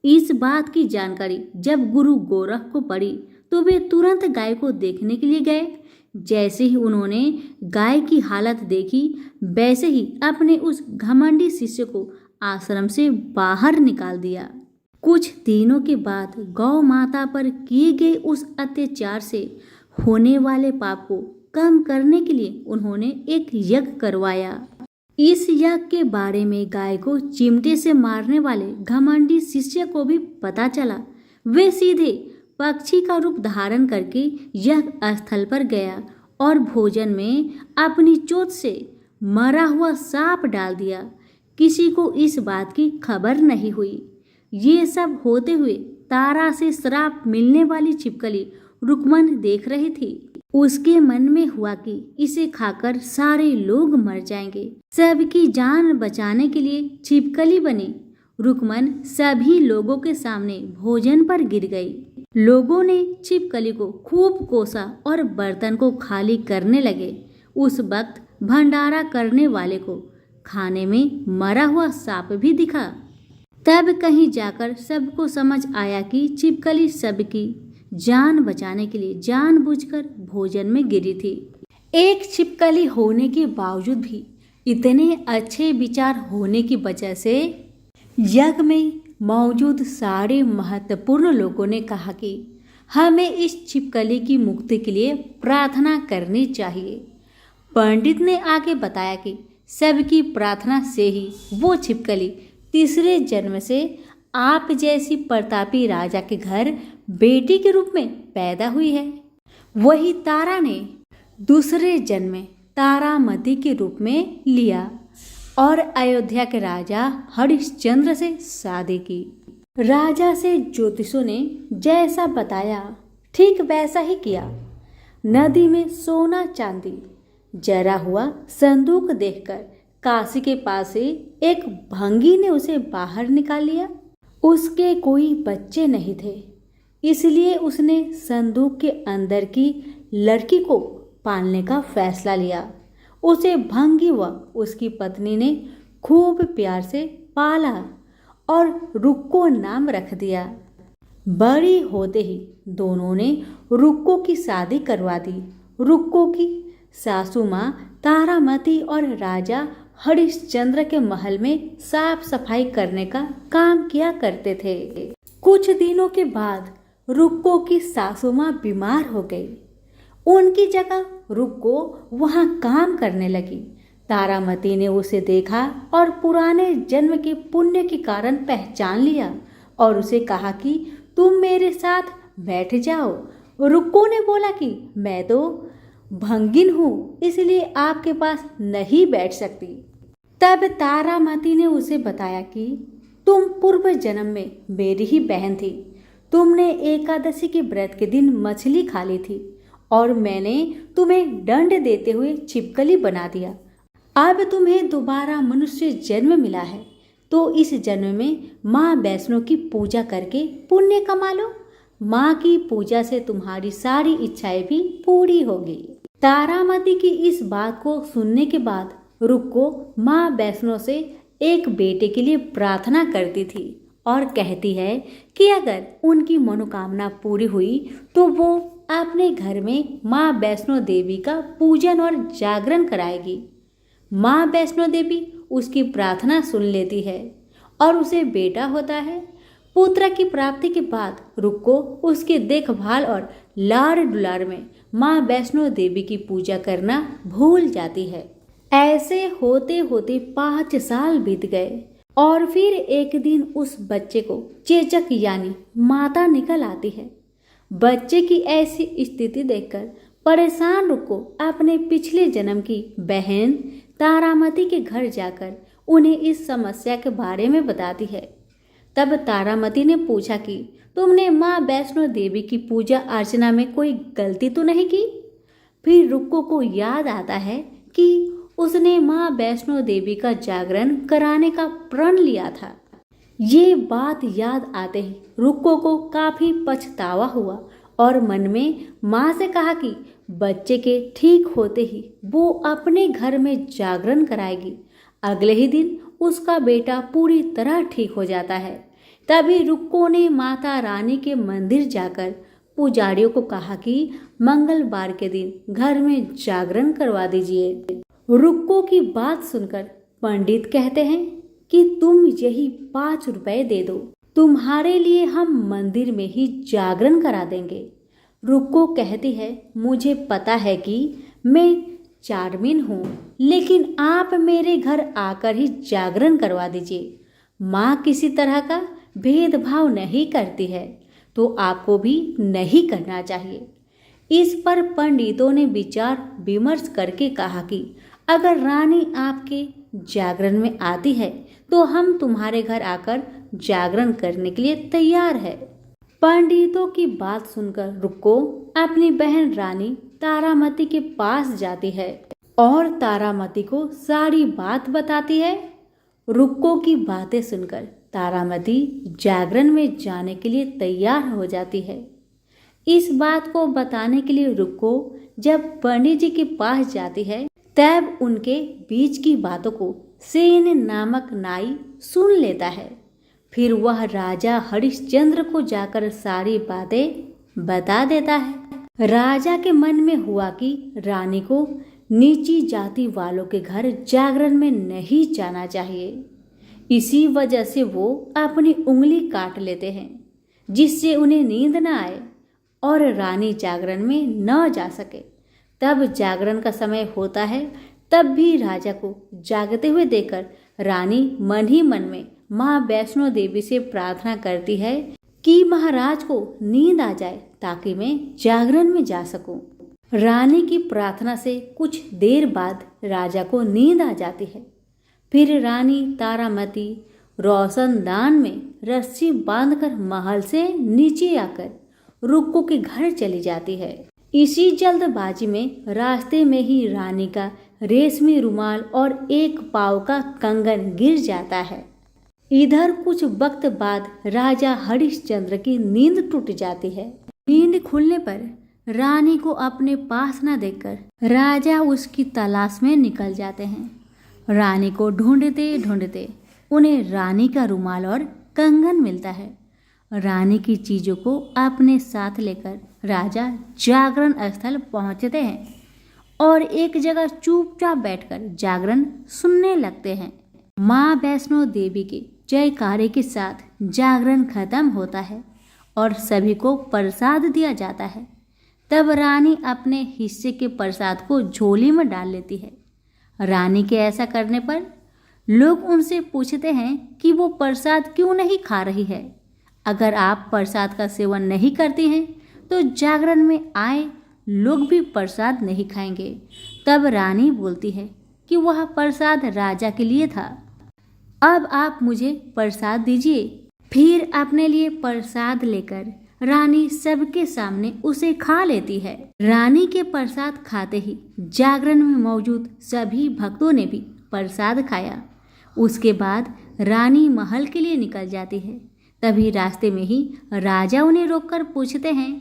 इस बात की जानकारी जब गुरु गोरख को पड़ी तो वे तुरंत गाय को देखने के लिए गए। जैसे ही उन्होंने गाय की हालत देखी, वैसे ही अपने उस घमंडी शिष्य को आश्रम से बाहर निकाल दिया। कुछ दिनों के बाद गौ माता पर किए गए उस अत्याचार से होने वाले पाप को कम करने के लिए उन्होंने एक यज्ञ करवाया। इस यज्ञ के बारे में गाय को चिमटे से मारने वाले घमंडी शिष्य को भी पता चला। वे सीधे पक्षी का रूप धारण करके यज्ञ स्थल पर गया और भोजन में अपनी चोंच से मरा हुआ सांप डाल दिया। किसी को इस बात की खबर नहीं हुई। ये सब होते हुए तारा से श्राप मिलने वाली छिपकली रुकमन देख रही थी। उसके मन में हुआ कि इसे खाकर सारे लोग मर जाएंगे। सबकी जान बचाने के लिए छिपकली बनी। रुकमन सभी लोगों के सामने भोजन पर गिर गई। लोगों ने छिपकली को खूब कोसा और बर्तन को खाली करने लगे। उस वक्त भंडारा करने वाले को खाने में मरा हुआ सांप भी दिखा। तब कहीं जाकर सबको समझ आया कि छिपकली सबकी जान बचाने के लिए जानबूझकर भोजन में गिरी थी। एक छिपकली होने के बावजूद भी इतने अच्छे विचार होने की वजह से जग में मौजूद सारे महत्वपूर्ण लोगों ने कहा कि हमें इस छिपकली की मुक्ति के लिए प्रार्थना करनी चाहिए। पंडित ने आगे बताया कि सबकी प्रार्थना से ही वो छिपकली तीसरे जन्म से आप जैसी प्रतापी राजा के घर बेटी के रूप में पैदा हुई है। वही तारा ने दूसरे जन्म में तारामती के रूप में लिया और अयोध्या के राजा हरिश्चंद्र से शादी की। राजा से ज्योतिषों ने जैसा बताया ठीक वैसा ही किया। नदी में सोना चांदी जरा हुआ संदूक देखकर काशी के पास से एक भंगी ने उसे बाहर निकाल लिया। उसके कोई बच्चे नहीं थे, इसलिए उसने संदूक के अंदर की लड़की को पालने का फैसला लिया। उसे भंगी व उसकी पत्नी ने खूब प्यार से पाला और रुक्को नाम रख दिया। बड़ी होते ही दोनों ने रुक्को की शादी करवा दी। रुक्को की सासू माँ तारामती और राजा हरिश्चंद्र के महल में साफ सफाई करने का काम किया करते थे। कुछ दिनों के बाद रुक्को की सासू माँ बीमार हो गई। उनकी जगह रुक्को वहां काम करने लगी। तारामती ने उसे देखा और पुराने जन्म के पुण्य के कारण पहचान लिया और उसे कहा कि तुम मेरे साथ बैठ जाओ। रुक्को ने बोला कि मैं तो भंगिन हूँ, इसलिए आपके पास नहीं बैठ सकती। तब तारामती ने उसे बताया कि तुम पूर्व जन्म में मेरी ही बहन थी। तुमने एकादशी के व्रत के दिन मछली खा ली थी और मैंने तुम्हें दंड देते हुए छिपकली बना दिया। अब तुम्हें दोबारा मनुष्य जन्म मिला है, तो इस जन्म में माँ वैष्णो की पूजा करके पुण्य कमा लो। माँ की पूजा से तुम्हारी सारी इच्छाएं भी पूरी होगी। तारामती की इस बात को सुनने के बाद रुक्को माँ वैष्णो से एक बेटे के लिए प्रार्थना करती थी और कहती है कि अगर उनकी मनोकामना पूरी हुई तो वो अपने घर में माँ वैष्णो देवी का पूजन और जागरण कराएगी। माँ वैष्णो देवी उसकी प्रार्थना सुन लेती है और उसे बेटा होता है। पुत्र की प्राप्ति के बाद रुक्को उसकी देखभाल और लाड़ दुलार में माँ वैष्णो देवी की पूजा करना भूल जाती है। ऐसे होते होते 5 साल बीत गए और फिर एक दिन उस बच्चे को चेचक यानी माता निकल आती है। बच्चे की ऐसी स्थिति देखकर परेशान रुक्को अपने पिछले जन्म की बहन तारामती के घर जाकर उन्हें इस समस्या के बारे में बताती है। तब तारामती ने पूछा कि तुमने माँ वैष्णो देवी की पूजा अर्चना में कोई गलती तो नहीं की? फिर रुक्को को याद आता है कि उसने माँ वैष्णो देवी का जागरण कराने का प्रण लिया था। ये बात याद आते ही रुक्को को काफी पछतावा हुआ और मन में माँ से कहा कि बच्चे के ठीक होते ही वो अपने घर में जागरण कराएगी। अगले ही दिन उसका बेटा पूरी तरह ठीक हो जाता है। तभी रुक्को ने माता रानी के मंदिर जाकर पुजारियों को कहा कि मंगलवार के दिन घर में जागरण करवा दीजिए। रुक्को की बात सुनकर पंडित कहते हैं कि तुम यही 5 रुपए दे दो, तुम्हारे लिए हम मंदिर में ही जागरण करा देंगे। रुक्को कहती है मुझे पता है कि मैं चार्मिन हूँ, लेकिन आप मेरे घर आकर ही जागरण करवा दीजिए। माँ किसी तरह का भेदभाव नहीं करती है, तो आपको भी नहीं करना चाहिए। इस पर पंडितों ने विचार विमर्श करके कहा कि अगर रानी आपके जागरण में आती है तो हम तुम्हारे घर आकर जागरण करने के लिए तैयार है। पंडितों की बात सुनकर रुक्को अपनी बहन रानी तारामती के पास जाती है और तारामती को सारी बात बताती है। रुक्को की बातें सुनकर तारामती जागरण में जाने के लिए तैयार हो जाती है। इस बात को बताने के लिए रुक्को जब पंडित जी के पास जाती है तब उनके बीच की बातों को सेन नामक नाई सुन लेता है। फिर वह राजा हरिश्चंद्र को जाकर सारी बातें बता देता है। राजा के मन में हुआ कि रानी को नीची जाति वालों के घर जागरण में नहीं जाना चाहिए। इसी वजह से वो अपनी उंगली काट लेते हैं जिससे उन्हें नींद न आए और रानी जागरण में न जा सके। तब जागरण का समय होता है, तब भी राजा को जागते हुए देखकर रानी मन ही मन में माँ वैष्णो देवी से प्रार्थना करती है कि महाराज को नींद आ जाए ताकि मैं जागरण में जा सकूं। रानी की प्रार्थना से कुछ देर बाद राजा को नींद आ जाती है। फिर रानी तारामती रोशनदान में रस्सी बांधकर महल से नीचे आकर रुक्को के घर चली जाती है। इसी जल्दबाजी में रास्ते में ही रानी का रेशमी रुमाल और एक पाव का कंगन गिर जाता है। इधर कुछ वक्त बाद राजा हरिश्चंद्र की नींद टूट जाती है। नींद खुलने पर रानी को अपने पास न देखकर राजा उसकी तलाश में निकल जाते हैं। रानी को ढूंढते ढूंढते उन्हें रानी का रुमाल और कंगन मिलता है। रानी की चीजों को अपने साथ लेकर राजा जागरण स्थल पहुंचते हैं और एक जगह चुपचाप बैठकर जागरण सुनने लगते हैं। माँ वैष्णो देवी के जयकारे के साथ जागरण खत्म होता है और सभी को प्रसाद दिया जाता है। तब रानी अपने हिस्से के प्रसाद को झोली में डाल लेती है। रानी के ऐसा करने पर लोग उनसे पूछते हैं कि वो प्रसाद क्यों नहीं खा रही है। अगर आप प्रसाद का सेवन नहीं करती हैं तो जागरण में आए लोग भी प्रसाद नहीं खाएंगे। तब रानी बोलती है कि वह प्रसाद राजा के लिए था, अब आप मुझे प्रसाद दीजिए। फिर अपने लिए प्रसाद लेकर रानी सबके सामने उसे खा लेती है। रानी के प्रसाद खाते ही जागरण में मौजूद सभी भक्तों ने भी प्रसाद खाया। उसके बाद रानी महल के लिए निकल जाती है। तभी रास्ते में ही राजा उन्हें रोककर पूछते हैं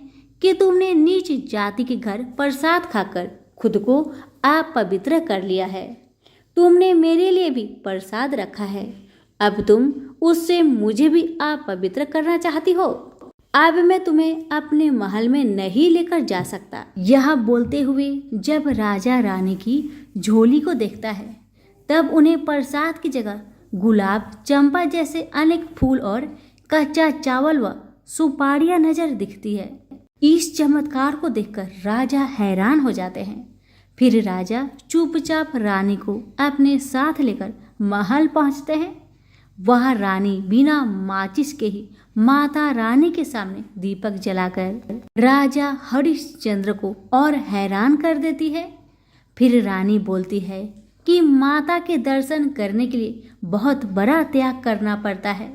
कि तुमने नीच जाति के घर प्रसाद खाकर खुद को अपवित्र कर लिया है। तुमने मेरे लिए भी प्रसाद रखा है, अब तुम उससे मुझे भी अपवित्र करना चाहती हो। अब मैं तुम्हें अपने महल में नहीं लेकर जा सकता। यह बोलते हुए जब राजा रानी की झोली को देखता है तब उन्हें प्रसाद की जगह गुलाब, चंपा जैसे अनेक फूल और कच्चा चावल व सुपारियां नजर दिखती है। इस चमत्कार को देखकर राजा हैरान हो जाते हैं। फिर राजा चुपचाप रानी को अपने साथ लेकर महल पहुंचते हैं। वह रानी बिना माचिस के ही माता रानी के सामने दीपक जलाकर राजा हरिश्चंद्र को और हैरान कर देती है। फिर रानी बोलती है कि माता के दर्शन करने के लिए बहुत बड़ा त्याग करना पड़ता है।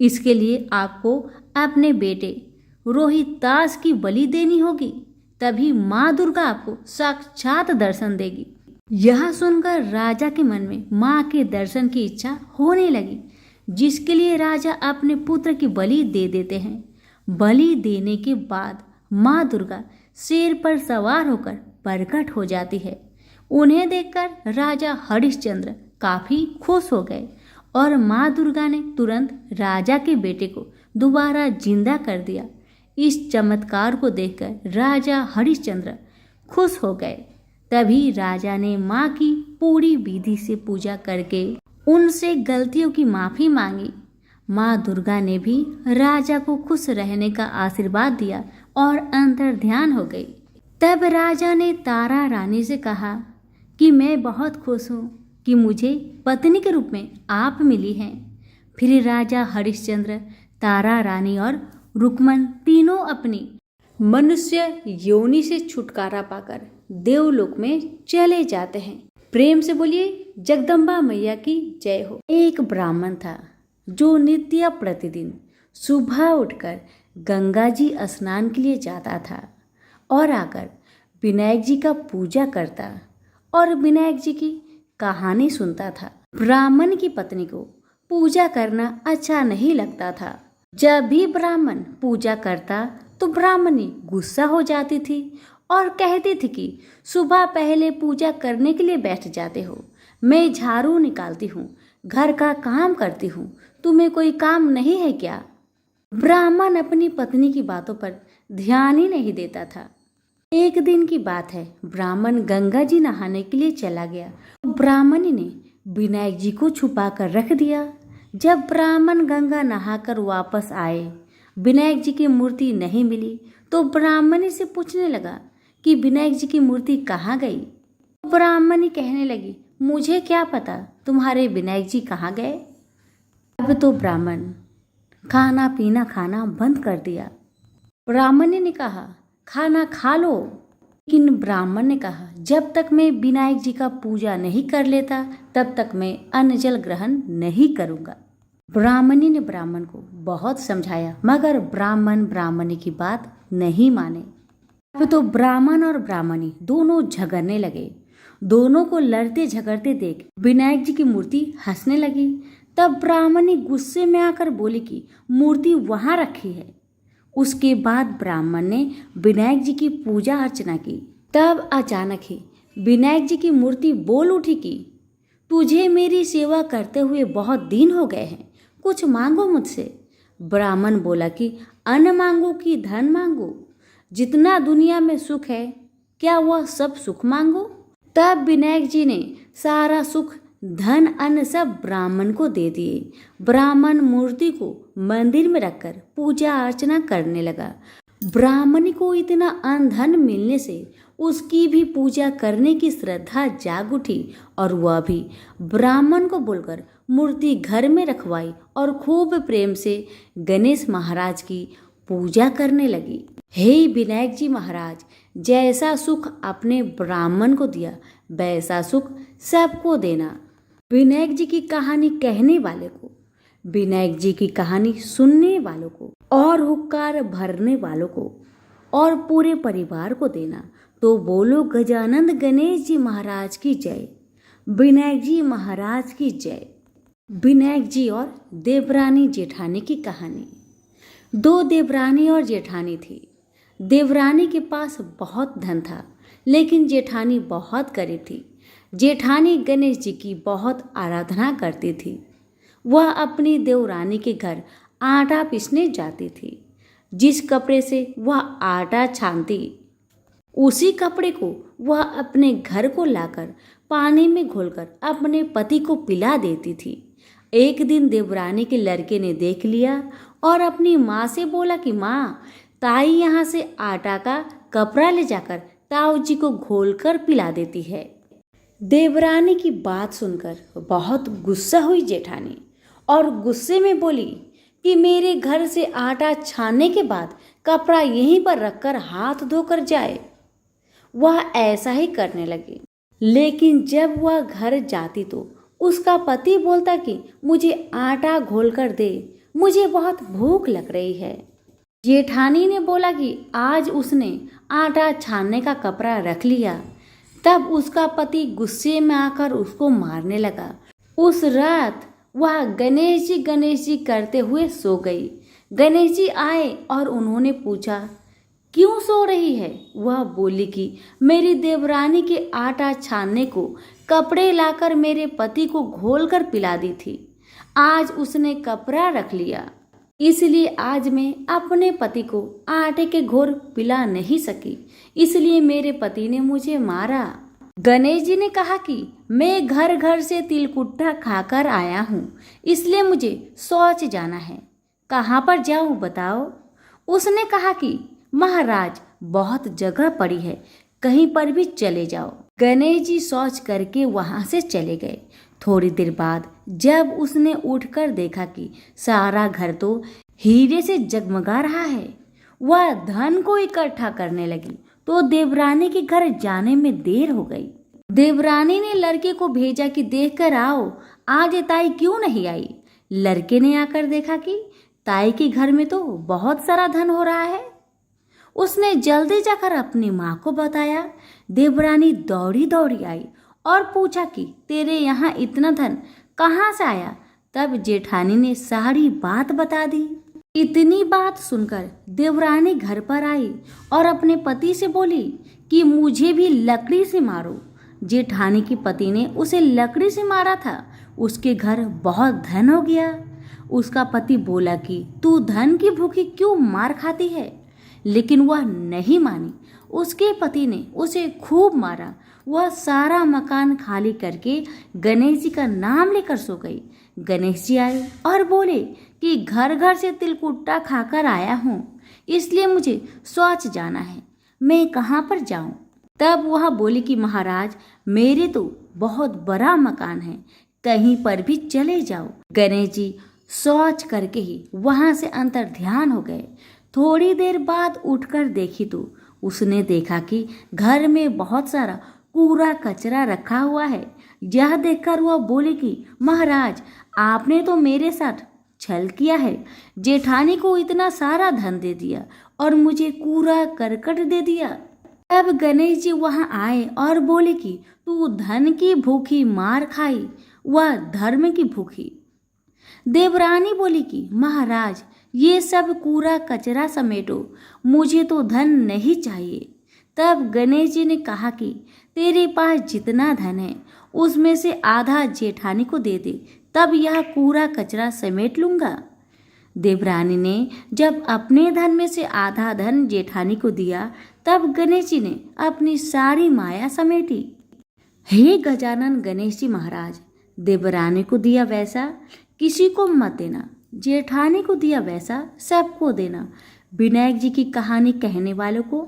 इसके लिए आपको अपने बेटे रोहितास की बलि देनी होगी, तभी माँ दुर्गा आपको साक्षात दर्शन देगी। यह सुनकर राजा के मन में माँ के दर्शन की इच्छा होने लगी, जिसके लिए राजा अपने पुत्र की बलि दे देते हैं। बलि देने के बाद माँ दुर्गा शेर पर सवार होकर प्रकट हो जाती है। उन्हें देखकर राजा हरिश्चंद्र काफी खुश हो गए और माँ दुर्गा ने तुरंत राजा के बेटे को दोबारा जिंदा कर दिया। इस चमत्कार को देखकर राजा हरिश्चंद्र खुश हो गए। तभी राजा ने माँ की पूरी विधि से पूजा करके उनसे गलतियों की माफी मांगी। माँ दुर्गा ने भी राजा को खुश रहने का आशीर्वाद दिया और अंतर ध्यान हो गई। तब राजा ने तारा रानी से कहा कि मैं बहुत खुश हूँ कि मुझे पत्नी के रूप में आप मिली हैं। फिर राजा हरिश्चंद्र, तारा रानी और रुक्मन तीनों अपनी मनुष्य योनि से छुटकारा पाकर देवलोक में चले जाते हैं। प्रेम से बोलिए जगदम्बा मैया की जय हो। एक ब्राह्मण था जो नित्य प्रतिदिन सुबह उठकर गंगा जी स्नान के लिए जाता था और आकर विनायक जी का पूजा करता और विनायक जी की कहानी सुनता था। ब्राह्मण की पत्नी को पूजा करना अच्छा नहीं लगता था। जब भी ब्राह्मण पूजा करता तो ब्राह्मणी गुस्सा हो जाती थी और कहती थी कि सुबह पहले पूजा करने के लिए बैठ जाते हो, मैं झाड़ू निकालती हूँ, घर का काम करती हूँ, तुम्हें कोई काम नहीं है क्या? ब्राह्मण अपनी पत्नी की बातों पर ध्यान ही नहीं देता था। एक दिन की बात है, ब्राह्मण गंगा जी नहाने के लिए चला गया। ब्राह्मणी ने विनायक जी को छुपा कर रख दिया। जब ब्राह्मण गंगा नहाकर वापस आए, विनायक जी की मूर्ति नहीं मिली तो ब्राह्मणी से पूछने लगा कि विनायक जी की मूर्ति कहाँ गई। ब्राह्मणी कहने लगी, मुझे क्या पता तुम्हारे विनायक जी कहाँ गए। अब तो ब्राह्मण खाना पीना खाना बंद कर दिया। ब्राह्मणी ने कहा, खाना खा लो। लेकिन ब्राह्मण ने कहा, जब तक मैं विनायक जी का पूजा नहीं कर लेता तब तक मैं अन्न जल ग्रहण नहीं करूँगा। ब्राह्मणी ने ब्राह्मण को बहुत समझाया, मगर ब्राह्मण ब्राह्मणी की बात नहीं माने। अब तो ब्राह्मण और ब्राह्मणी दोनों झगड़ने लगे। दोनों को लड़ते झगड़ते देख विनायक जी की मूर्ति हंसने लगी। तब ब्राह्मणी गुस्से में आकर बोली कि मूर्ति वहाँ रखी है। उसके बाद ब्राह्मण ने विनायक जी की पूजा अर्चना की। तब अचानक ही विनायक जी की मूर्ति बोल उठी कि तुझे मेरी सेवा करते हुए बहुत दिन हो गए हैं, कुछ मांगो मुझसे। ब्राह्मण बोला कि अन्न मांगो कि धन मांगो, जितना दुनिया में सुख है क्या वह सब सुख मांगो। तब विनायक जी ने सारा सुख धन अन्न सब ब्राह्मण को दे दिए। ब्राह्मण मूर्ति को मंदिर में रखकर पूजा अर्चना करने लगा। ब्राह्मणी को इतना अन्न धन मिलने से उसकी भी पूजा करने की श्रद्धा जाग उठी और वह भी ब्राह्मण को बोलकर मूर्ति घर में रखवाई और खूब प्रेम से गणेश महाराज की पूजा करने लगी। हे विनायक जी महाराज, जैसा सुख आपने ब्राह्मण को दिया वैसा सुख सबको देना। विनायक जी की कहानी कहने वाले को, विनायक जी की कहानी सुनने वालों को और हुक्कार भरने वालों को और पूरे परिवार को देना। तो बोलो गजानंद गणेश जी महाराज की जय, विनायक जी महाराज की जय। विनायक जी और देवरानी जेठानी की कहानी। दो देवरानी और जेठानी थी। देवरानी के पास बहुत धन था, लेकिन जेठानी बहुत गरीब थी। जेठानी गणेश जी की बहुत आराधना करती थी। वह अपनी देवरानी के घर आटा पीसने जाती थी। जिस कपड़े से वह आटा छानती, उसी कपड़े को वह अपने घर को लाकर पानी में घोलकर अपने पति को पिला देती थी। एक दिन देवरानी के लड़के ने देख लिया और अपनी माँ से बोला कि माँ, ताई यहाँ से आटा का कपड़ा ले जाकर ताऊ जी को घोलकर पिला देती है। देवरानी की बात सुनकर बहुत गुस्सा हुई जेठानी और गुस्से में बोली कि मेरे घर से आटा छानने के बाद कपड़ा यहीं पर रखकर हाथ धोकर जाए। वह ऐसा ही करने लगी। लेकिन जब वह घर जाती तो उसका पति बोलता कि मुझे आटा घोलकर दे, मुझे बहुत भूख लग रही है। जेठानी ने बोला कि आज उसने आटा छानने का कपड़ा रख लिया। तब उसका पति गुस्से में आकर उसको मारने लगा। उस रात वह गणेश जी करते हुए सो गई। गणेश जी आए और उन्होंने पूछा, क्यों सो रही है? वह बोली कि मेरी देवरानी के आटा छानने को कपड़े लाकर मेरे पति को घोल कर पिला दी थी। आज उसने कपड़ा रख लिया, इसलिए आज मैं अपने पति को आटे के घोर पिला नहीं सकी, इसलिए मेरे पति ने मुझे मारा। गणेश जी ने कहा कि मैं घर घर से तिलकुट्टा खाकर आया हूँ, इसलिए मुझे शौच जाना है। कहाँ पर जाऊँ बताओ? उसने कहा कि महाराज बहुत जगह पड़ी है, कहीं पर भी चले जाओ। गणेश जी शौच करके वहां से चले गए। थोड़ी देर बाद जब उसने उठकर देखा कि सारा घर तो हीरे से जगमगा रहा है, वह धन को इकट्ठा करने लगी तो देवरानी के घर जाने में देर हो गई। देवरानी ने लड़के को भेजा कि देखकर आओ, आज ताई क्यों नहीं आई। लड़के ने आकर देखा कि ताई के घर में तो बहुत सारा धन हो रहा है। उसने जल्दी जाकर अपनी माँ को बताया। देवरानी दौड़ी दौड़ी आई और पूछा कि तेरे यहाँ इतना धन कहाँ से आया? तब जेठानी ने सारी बात बता दी। इतनी बात सुनकर देवरानी घर पर आई और अपने पति से बोली कि मुझे भी लकड़ी से मारो। जेठानी के पति ने उसे लकड़ी से मारा था। उसके घर बहुत धन हो गया। उसका पति बोला कि तू धन की भूखी क्यों मार खाती है, लेकिन वह नहीं मानी। उसके पति ने उसे खूब मारा। वह सारा मकान खाली करके गणेश जी का नाम लेकर सो गई। गणेश जी आए और बोले कि घर घर से तिलकुट्टा खाकर आया हूँ, इसलिए मुझे शौच जाना है, मैं कहाँ पर जाऊँ। तब वह बोली कि महाराज, मेरे तो बहुत बड़ा मकान है, कहीं पर भी चले जाओ। गणेश जी शौच करके ही वहां से अंतर ध्यान हो गए। थोड़ी देर बाद उठकर देखी तो उसने देखा कि घर में बहुत सारा कूड़ा कचरा रखा हुआ है। यह देखकर वह बोले कि महाराज, आपने तो मेरे साथ छल किया है। जेठानी को इतना सारा धन दे दिया और मुझे कूड़ा करकट दे दिया। तब गणेश जी वहां आए और बोले कि तू धन की भूखी मार खाई, वह धर्म की भूखी। देवरानी बोली कि महाराज, ये सब कूड़ा कचरा समेटो, मुझे तो धन नहीं चाहिए। तब गणेश जी ने कहा कि तेरे पास जितना धन है उसमें से आधा जेठानी को दे दे, तब यह कूड़ा कचरा समेट लूंगा। देवरानी ने जब अपने धन में से आधा धन जेठानी को दिया, तब गणेश जी ने अपनी सारी माया समेटी। हे गजानन गणेश जी महाराज, देवरानी को दिया वैसा किसी को मत देना, जेठानी को दिया वैसा सबको देना। विनायक जी की कहानी कहने वालों को,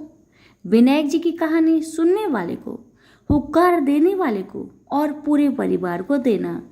विनायक जी की कहानी सुनने वाले को, हुक्कार देने वाले को और पूरे परिवार को देना।